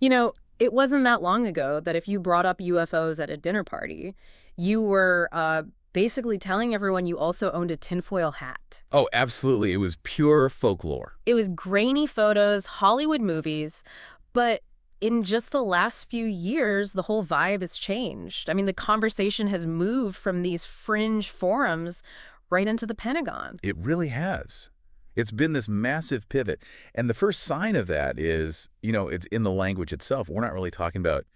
You know, it wasn't that long ago that if you brought up UFOs at a dinner party, you were basically telling everyone you also owned a tinfoil hat. Oh, absolutely. It was pure folklore. It was grainy photos, Hollywood movies, but in just the last few years, the whole vibe has changed. I mean, the conversation has moved from these fringe forums right into the Pentagon. It really has. It's been this massive pivot. And the first sign of that is, it's in the language itself. We're not really talking about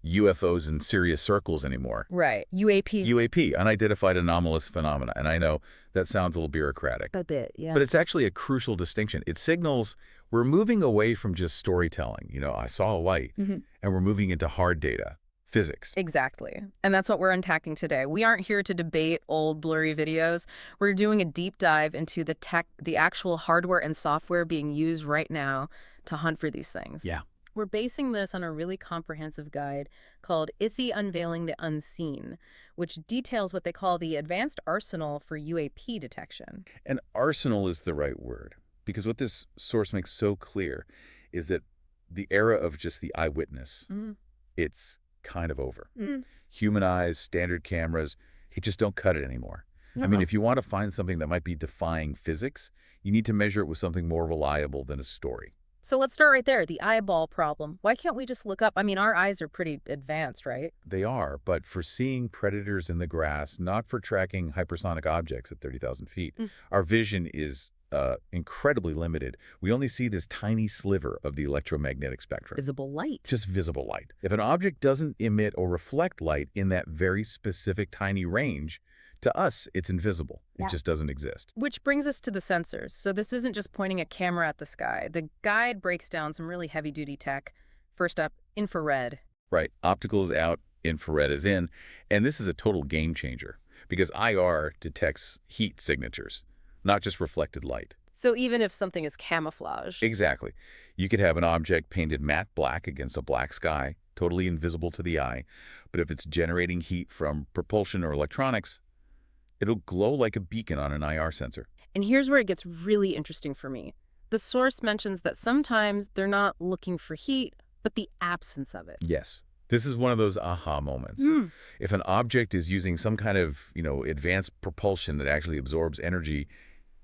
UFOs in serious circles anymore. Right. UAP. UAP, unidentified anomalous phenomena. And I know that sounds a little bureaucratic. A bit, yeah. But it's actually a crucial distinction. It signals we're moving away from just storytelling. I saw a light, and we're moving into hard data, physics. Exactly. And that's what we're unpacking today. We aren't here to debate old blurry videos. We're doing a deep dive into the tech, the actual hardware and software being used right now to hunt for these things. Yeah. We're basing this on a really comprehensive guide called ITHY Unveiling the Unseen, which details what they call the advanced arsenal for UAP detection. And arsenal is the right word, because what this source makes so clear is that the era of just the eyewitness, it's kind of over. Human eyes, standard cameras, it just don't cut it anymore. I mean, if you want to find something that might be defying physics, you need to measure it with something more reliable than a story. So let's start right there, the eyeball problem. Why can't we just look up? I mean, our eyes are pretty advanced, right? They are, but for seeing predators in the grass, not for tracking hypersonic objects at 30,000 feet, our vision is incredibly limited. We only see this tiny sliver of the electromagnetic spectrum. Visible light. Just visible light. If an object doesn't emit or reflect light in that very specific tiny range, to us, it's invisible. It just doesn't exist. Which brings us to the sensors. So this isn't just pointing a camera at the sky. The guide breaks down some really heavy-duty tech. First up, infrared. Right. Optical is out, infrared is in, and this is a total game changer because IR detects heat signatures, not just reflected light. So even if something is camouflaged. Exactly. You could have an object painted matte black against a black sky, totally invisible to the eye, but if it's generating heat from propulsion or electronics, it'll glow like a beacon on an IR sensor. And here's where it gets really interesting for me. The source mentions that sometimes they're not looking for heat, but the absence of it. Yes. This is one of those aha moments. If an object is using some kind of, advanced propulsion that actually absorbs energy,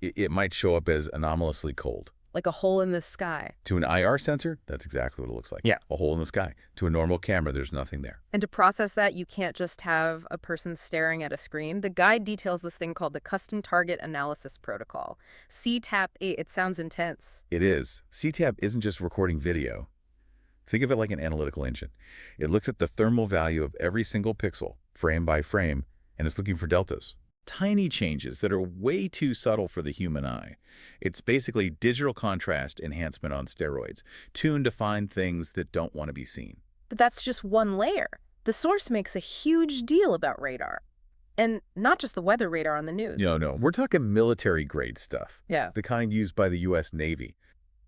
it might show up as anomalously cold. Like a hole in the sky. To an IR sensor, that's exactly what it looks like. Yeah. A hole in the sky. To a normal camera, there's nothing there. And to process that, you can't just have a person staring at a screen. The guide details this thing called the Custom Target Analysis Protocol. CTAP-8, it sounds intense. It is. CTAP isn't just recording video. Think of it like an analytical engine. It looks at the thermal value of every single pixel, frame by frame, and it's looking for deltas. Tiny changes that are way too subtle for the human eye. It's basically digital contrast enhancement on steroids, tuned to find things that don't want to be seen. But that's just one layer. The source makes a huge deal about radar. And not just the weather radar on the news. No. We're talking military-grade stuff. Yeah. The kind used by the U.S. Navy.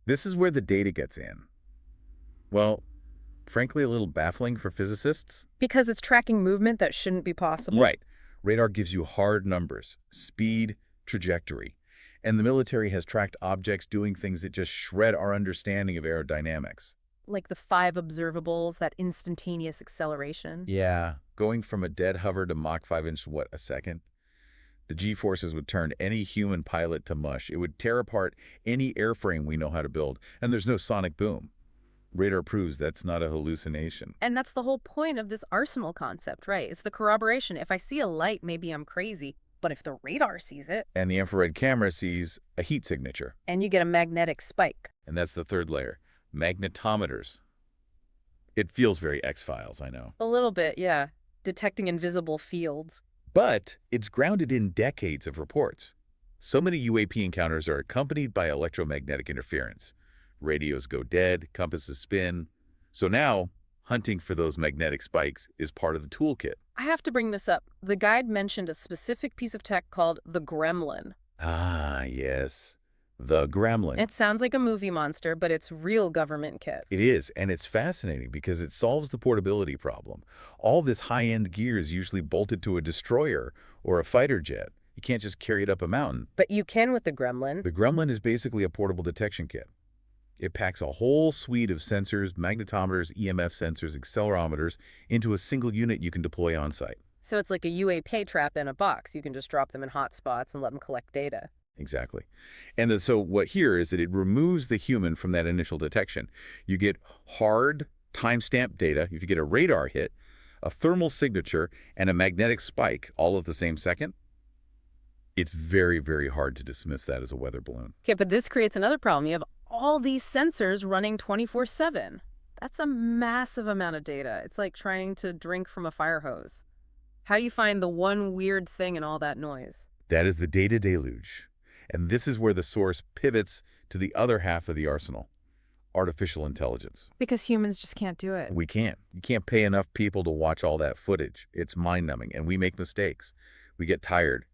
This is where the data gets in. Well, frankly, a little baffling for physicists. Because it's tracking movement that shouldn't be possible. Right. Radar gives you hard numbers, speed, trajectory. And the military has tracked objects doing things that just shred our understanding of aerodynamics. Like the 5 observables, that instantaneous acceleration. Yeah. Going from a dead hover to Mach 5 in, a second? The G-forces would turn any human pilot to mush. It would tear apart any airframe we know how to build. And there's no sonic boom. Radar proves that's not a hallucination. And that's the whole point of this arsenal concept, right? It's the corroboration. If I see a light, maybe I'm crazy. But if the radar sees it... And the infrared camera sees a heat signature. And you get a magnetic spike. And that's the third layer. Magnetometers. It feels very X-Files, I know. A little bit, yeah. Detecting invisible fields. But it's grounded in decades of reports. So many UAP encounters are accompanied by electromagnetic interference. Radios go dead, compasses spin. So now, hunting for those magnetic spikes is part of the toolkit. I have to bring this up. The guide mentioned a specific piece of tech called the Gremlin. Ah, yes. The Gremlin. It sounds like a movie monster, but it's real government kit. It is, and it's fascinating because it solves the portability problem. All this high-end gear is usually bolted to a destroyer or a fighter jet. You can't just carry it up a mountain. But you can with the Gremlin. The Gremlin is basically a portable detection kit. It packs a whole suite of sensors, magnetometers, EMF sensors, accelerometers into a single unit you can deploy on-site. So it's like a UAP trap in a box. You can just drop them in hot spots and let them collect data. Exactly. And so what here is that it removes the human from that initial detection. You get hard, timestamp data. If you get a radar hit, a thermal signature, and a magnetic spike all at the same second, it's very, very hard to dismiss that as a weather balloon. Okay, but this creates another problem. You have all these sensors running 24/7. That's a massive amount of data. It's like trying to drink from a fire hose. How do you find the one weird thing in all that noise? That is the data deluge. And this is where the source pivots to the other half of the arsenal, artificial intelligence. Because humans just can't do it. We can't. You can't pay enough people to watch all that footage. It's mind-numbing, and we make mistakes. We get tired.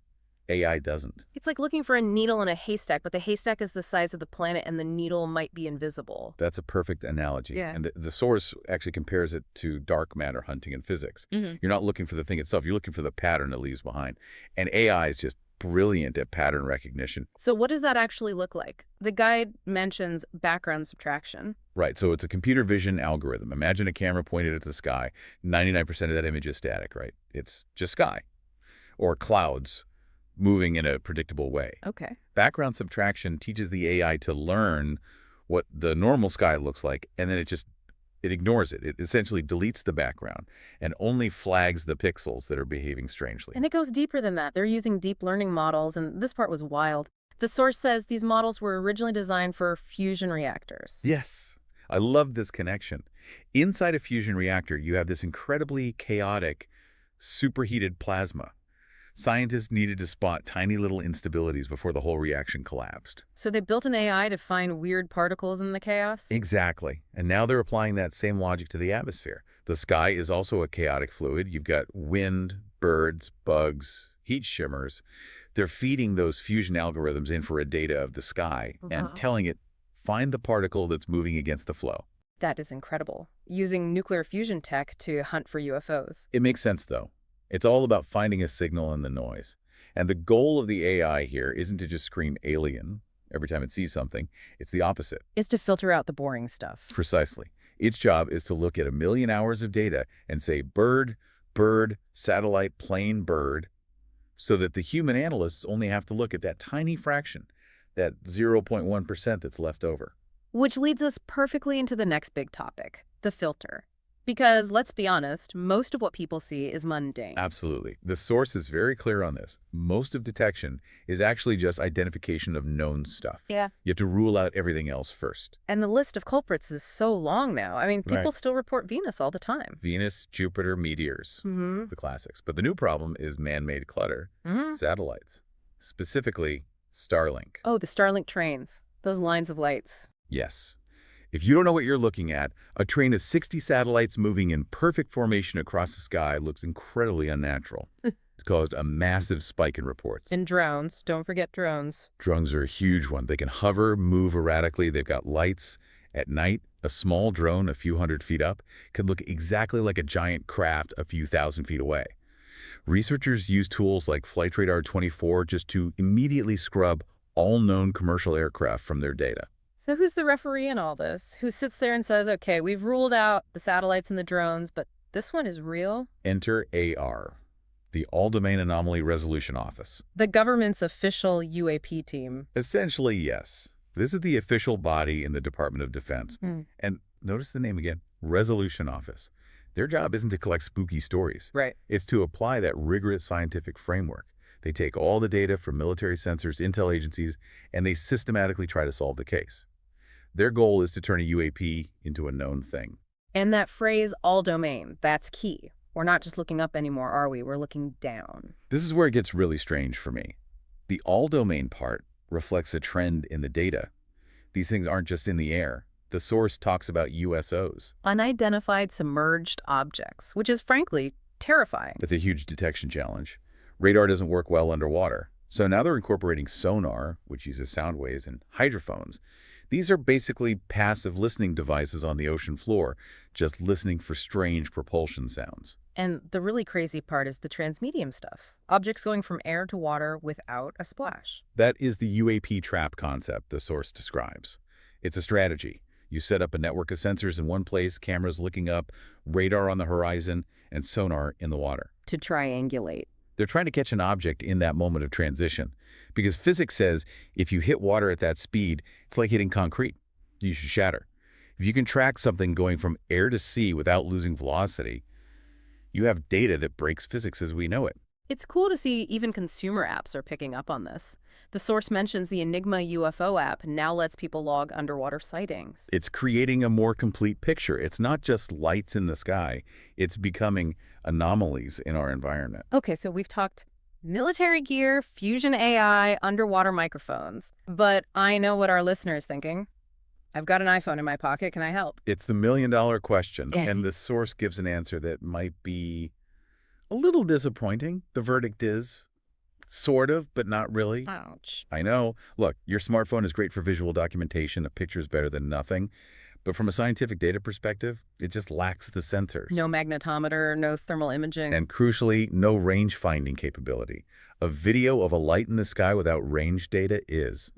AI doesn't. It's like looking for a needle in a haystack, but the haystack is the size of the planet and the needle might be invisible. That's a perfect analogy. Yeah. And the source actually compares it to dark matter hunting in physics. You're not looking for the thing itself. You're looking for the pattern it leaves behind. And AI is just brilliant at pattern recognition. So what does that actually look like? The guide mentions background subtraction. Right, so it's a computer vision algorithm. Imagine a camera pointed at the sky. 99% of that image is static, right? It's just sky. Or clouds moving in a predictable way. Okay. Background subtraction teaches the AI to learn what the normal sky looks like, and then it ignores it. It essentially deletes the background and only flags the pixels that are behaving strangely. And it goes deeper than that. They're using deep learning models, and this part was wild. The source says these models were originally designed for fusion reactors. Yes, I love this connection. Inside a fusion reactor, you have this incredibly chaotic, superheated plasma. Scientists needed to spot tiny little instabilities before the whole reaction collapsed. So they built an AI to find weird particles in the chaos? Exactly. And now they're applying that same logic to the atmosphere. The sky is also a chaotic fluid. You've got wind, birds, bugs, heat shimmers. They're feeding those fusion algorithms infrared data of the sky and telling it, find the particle that's moving against the flow. That is incredible. Using nuclear fusion tech to hunt for UFOs. It makes sense, though. It's all about finding a signal in the noise. And the goal of the AI here isn't to just scream alien every time it sees something. It's the opposite. Is to filter out the boring stuff. Precisely. Its job is to look at 1 million hours of data and say bird, bird, satellite, plane, bird, so that the human analysts only have to look at that tiny fraction, that 0.1% that's left over. Which leads us perfectly into the next big topic, the filter. Because, let's be honest, most of what people see is mundane. Absolutely. The source is very clear on this. Most of detection is actually just identification of known stuff. Yeah. You have to rule out everything else first. And the list of culprits is so long now. I mean, people Right. still report Venus all the time. Venus, Jupiter, meteors, the classics. But the new problem is man-made clutter, satellites, specifically Starlink. Oh, the Starlink trains. Those lines of lights. Yes. If you don't know what you're looking at, a train of 60 satellites moving in perfect formation across the sky looks incredibly unnatural. It's caused a massive spike in reports. And drones. Don't forget drones. Drones are a huge one. They can hover, move erratically. They've got lights. At night, a small drone a few hundred feet up can look exactly like a giant craft a few thousand feet away. Researchers use tools like Flight Radar 24 just to immediately scrub all known commercial aircraft from their data. So who's the referee in all this? Who sits there and says, okay, we've ruled out the satellites and the drones, but this one is real? Enter AR, the All-Domain Anomaly Resolution Office. The government's official UAP team. Essentially, yes. This is the official body in the Department of Defense. And notice the name again, Resolution Office. Their job isn't to collect spooky stories. Right. It's to apply that rigorous scientific framework. They take all the data from military sensors, intel agencies, and they systematically try to solve the case. Their goal is to turn a UAP into a known thing. And that phrase, all domain, that's key. We're not just looking up anymore, are we? We're looking down. This is where it gets really strange for me. The all-domain part reflects a trend in the data. These things aren't just in the air. The source talks about USOs. Unidentified submerged objects, which is frankly terrifying. That's a huge detection challenge. Radar doesn't work well underwater. So now they're incorporating sonar, which uses sound waves, and hydrophones. These are basically passive listening devices on the ocean floor, just listening for strange propulsion sounds. And the really crazy part is the transmedium stuff. Objects going from air to water without a splash. That is the UAP trap concept the source describes. It's a strategy. You set up a network of sensors in one place, cameras looking up, radar on the horizon, and sonar in the water. To triangulate. They're trying to catch an object in that moment of transition. Because physics says if you hit water at that speed, it's like hitting concrete. You should shatter. If you can track something going from air to sea without losing velocity, you have data that breaks physics as we know it. It's cool to see even consumer apps are picking up on this. The source mentions the Enigma UFO app now lets people log underwater sightings. It's creating a more complete picture. It's not just lights in the sky. It's becoming anomalies in our environment. Okay, so we've talked military gear, fusion AI, underwater microphones. But I know what our listener is thinking. I've got an iPhone in my pocket. Can I help? It's the million-dollar question, Yeah. and the source gives an answer that might be a little disappointing. The verdict is sort of, but not really. Ouch. I know. Look, your smartphone is great for visual documentation. A picture is better than nothing. But from a scientific data perspective, it just lacks the sensors. No magnetometer, no thermal imaging. And crucially, no range finding capability. A video of a light in the sky without range data is.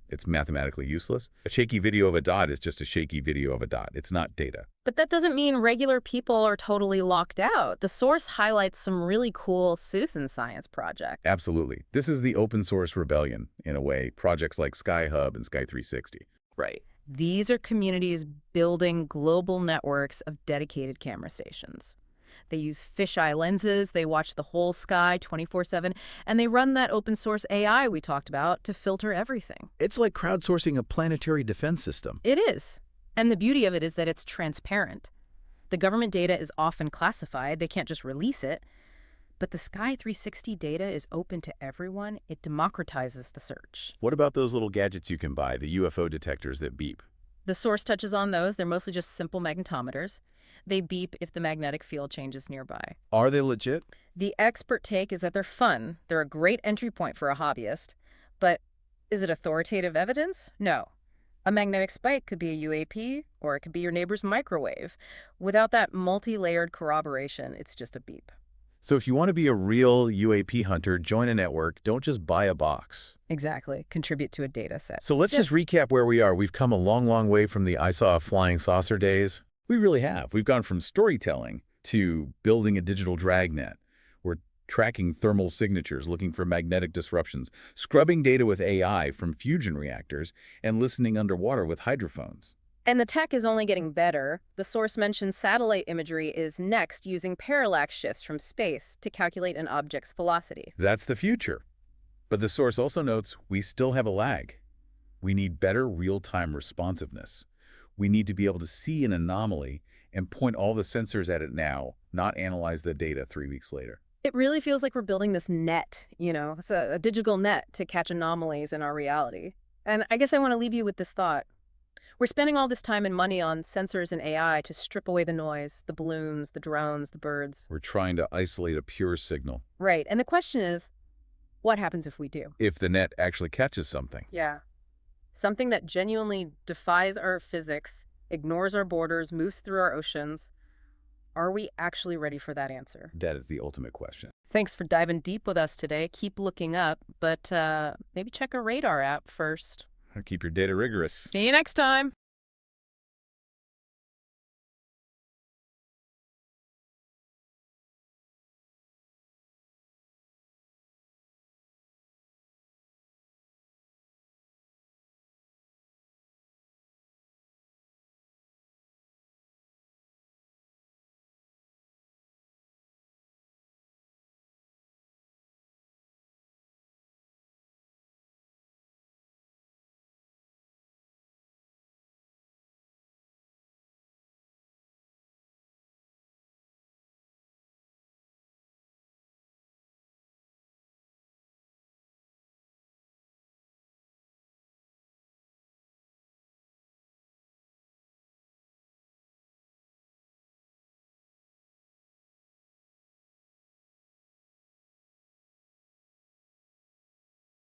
It's mathematically useless. A shaky video of a dot is just a shaky video of a dot. It's not data. But that doesn't mean regular people are totally locked out. The source highlights some really cool citizen science projects. Absolutely. This is the open source rebellion, in a way, projects like SkyHub and Sky360. Right. These are communities building global networks of dedicated camera stations. They use fisheye lenses, they watch the whole sky 24/7, and they run that open source AI we talked about to filter everything. It's like crowdsourcing a planetary defense system. It is. And the beauty of it is that it's transparent. The government data is often classified. They can't just release it. But the Sky 360 data is open to everyone. It democratizes the search. What about those little gadgets you can buy, the UFO detectors that beep? The source touches on those. They're mostly just simple magnetometers. They beep if the magnetic field changes nearby. Are they legit? The expert take is that they're fun. They're a great entry point for a hobbyist. But is it authoritative evidence? No. A magnetic spike could be a UAP, or it could be your neighbor's microwave. Without that multi-layered corroboration, it's just a beep. So if you want to be a real UAP hunter, join a network. Don't just buy a box. Exactly. Contribute to a data set. So let's just recap where we are. We've come a long, long way from the I saw a flying saucer days. We really have. We've gone from storytelling to building a digital dragnet. We're tracking thermal signatures, looking for magnetic disruptions, scrubbing data with AI from fusion reactors, and listening underwater with hydrophones. And the tech is only getting better. The source mentions satellite imagery is next, using parallax shifts from space to calculate an object's velocity. That's the future. But the source also notes we still have a lag. We need better real-time responsiveness. We need to be able to see an anomaly and point all the sensors at it now, not analyze the data 3 weeks later. It really feels like we're building this net, it's a digital net to catch anomalies in our reality. And I guess I want to leave you with this thought. We're spending all this time and money on sensors and AI to strip away the noise, the balloons, the drones, the birds. We're trying to isolate a pure signal. Right. And the question is, what happens if we do? If the net actually catches something. Yeah. Something that genuinely defies our physics, ignores our borders, moves through our oceans. Are we actually ready for that answer? That is the ultimate question. Thanks for diving deep with us today. Keep looking up, but maybe check a radar app first. Keep your data rigorous. See you next time.